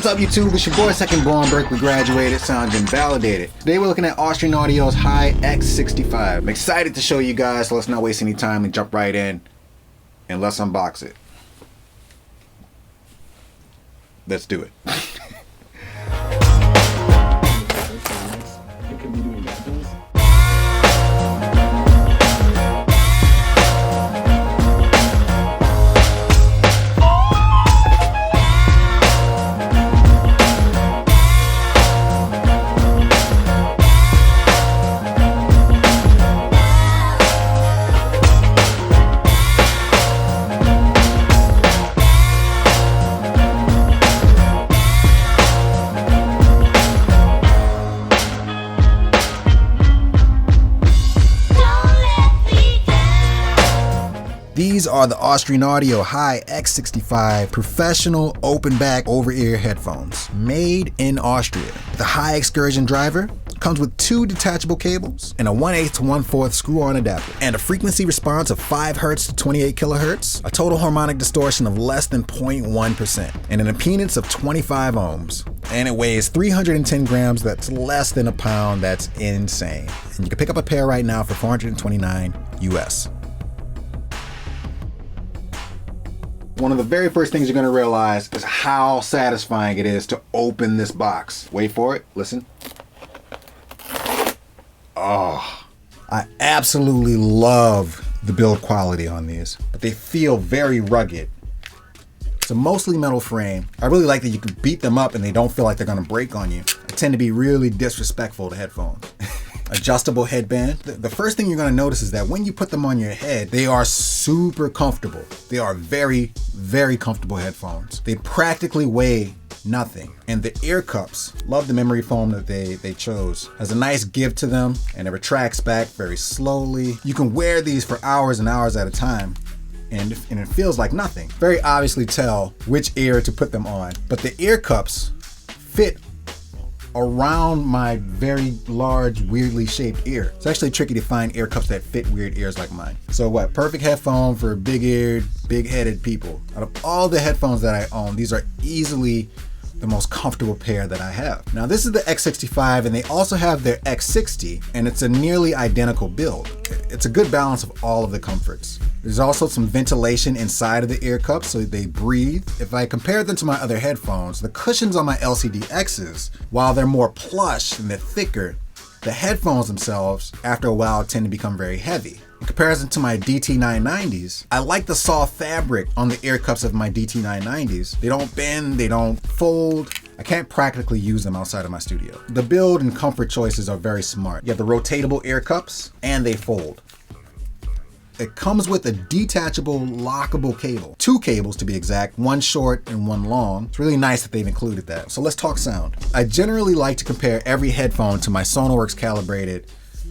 What's up YouTube, it's your boy Second Born, Berkeley graduated, sound and validated. Today we're looking at Austrian Audio's Hi-X65. I'm excited to show you guys, so let's not waste any time and jump right in and let's unbox it. Let's do it. These are the Austrian Audio Hi-X65 professional open back over-ear headphones, made in Austria. The high excursion driver comes with 2 detachable cables and a 1/8 to 1/4 screw-on adapter, and a frequency response of 5 Hz to 28 kHz, a total harmonic distortion of less than 0.1%, and an impedance of 25 ohms. And it weighs 310 grams, that's less than a pound, that's insane. And you can pick up a pair right now for $429 US. One of the very first things you're going to realize is how satisfying it is to open this box. Wait for it, listen. Oh, I absolutely love the build quality on these, but they feel very rugged. It's a mostly metal frame. I really like that you can beat them up and they don't feel like they're going to break on you. I tend to be really disrespectful to headphones. Adjustable headband. The first thing you're going to notice is that when you put them on your head, they are super comfortable. They are very, very comfortable headphones. They practically weigh nothing. And the ear cups, love the memory foam that they chose. Has a nice give to them and it retracts back very slowly. You can wear these for hours and hours at a time. And it feels like nothing. Very obviously tell which ear to put them on. But the ear cups fit around my very large, weirdly shaped ear. It's actually tricky to find ear cups that fit weird ears like mine. So what, perfect headphone for big-eared, big-headed people. Out of all the headphones that I own, these are easily the most comfortable pair that I have. Now this is the X65 and they also have their X60 and it's a nearly identical build. It's a good balance of all of the comforts. There's also some ventilation inside of the ear cups so they breathe. If I compare them to my other headphones, the cushions on my LCD-X's, while they're more plush and they're thicker, the headphones themselves, after a while, tend to become very heavy. In comparison to my DT990s, I like the soft fabric on the ear cups of my DT990s. They don't bend, they don't fold. I can't practically use them outside of my studio. The build and comfort choices are very smart. You have the rotatable ear cups and they fold. It comes with a detachable, lockable cable. 2 cables to be exact, one short and one long. It's really nice that they've included that. So let's talk sound. I generally like to compare every headphone to my Sonarworks Calibrated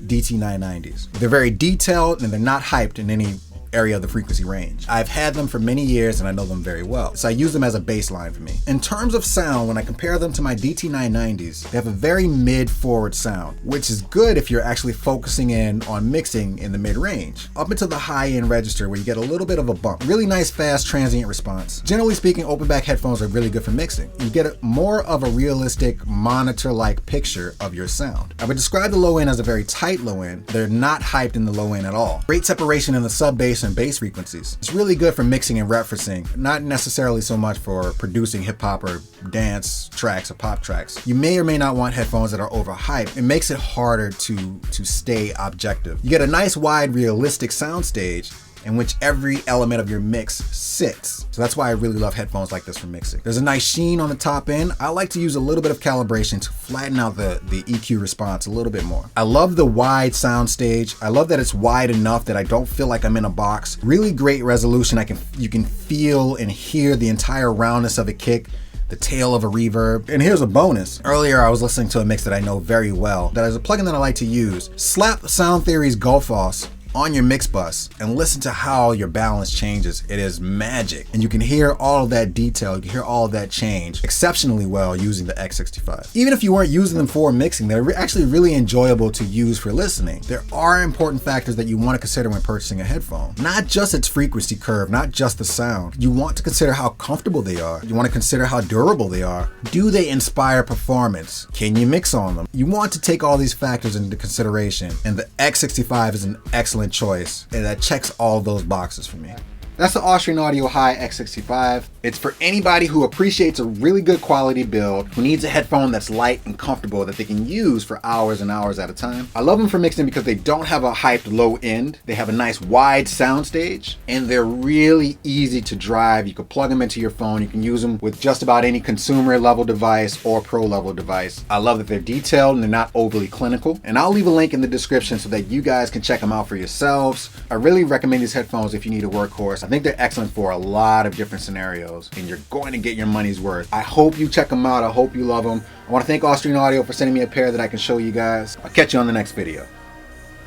DT990s. They're very detailed and they're not hyped in any area of the frequency range. I've had them for many years and I know them very well, so I use them as a baseline for me. In terms of sound, when I compare them to my DT990s, they have a very mid-forward sound, which is good if you're actually focusing in on mixing in the mid-range. Up into the high-end register where you get a little bit of a bump. Really nice, fast, transient response. Generally speaking, open back headphones are really good for mixing. You get more of a realistic monitor-like picture of your sound. I would describe the low end as a very tight low end. They're not hyped in the low end at all. Great separation in the sub-bass and bass frequencies. It's really good for mixing and referencing, not necessarily so much for producing hip hop or dance tracks or pop tracks. You may or may not want headphones that are overhyped. It makes it harder to stay objective. You get a nice wide realistic soundstage in which every element of your mix sits. So that's why I really love headphones like this for mixing. There's a nice sheen on the top end. I like to use a little bit of calibration to flatten out the EQ response a little bit more. I love the wide sound stage. I love that it's wide enough that I don't feel like I'm in a box. Really great resolution. You can feel and hear the entire roundness of a kick, the tail of a reverb. And here's a bonus. Earlier I was listening to a mix that I know very well, that is a plugin that I like to use. Slap Soundtheory's Gullfoss on your mix bus and listen to how your balance changes. It is magic. And you can hear all of that detail, you can hear all of that change exceptionally well using the X65. Even if you weren't using them for mixing, they're actually really enjoyable to use for listening. There are important factors that you want to consider when purchasing a headphone. Not just its frequency curve, not just the sound. You want to consider how comfortable they are. You want to consider how durable they are. Do they inspire performance? Can you mix on them? You want to take all these factors into consideration, and the X65 is an excellent choice, and that checks all those boxes for me. That's the Austrian Audio Hi-X65. It's for anybody who appreciates a really good quality build, who needs a headphone that's light and comfortable that they can use for hours and hours at a time. I love them for mixing because they don't have a hyped low end. They have a nice wide sound stage, and they're really easy to drive. You can plug them into your phone. You can use them with just about any consumer level device or pro level device. I love that they're detailed and they're not overly clinical. And I'll leave a link in the description so that you guys can check them out for yourselves. I really recommend these headphones if you need a workhorse. I think they're excellent for a lot of different scenarios, and you're going to get your money's worth. I hope you check them out. I hope you love them. I want to thank Austrian Audio for sending me a pair that I can show you guys. I'll catch you on the next video.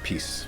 Peace.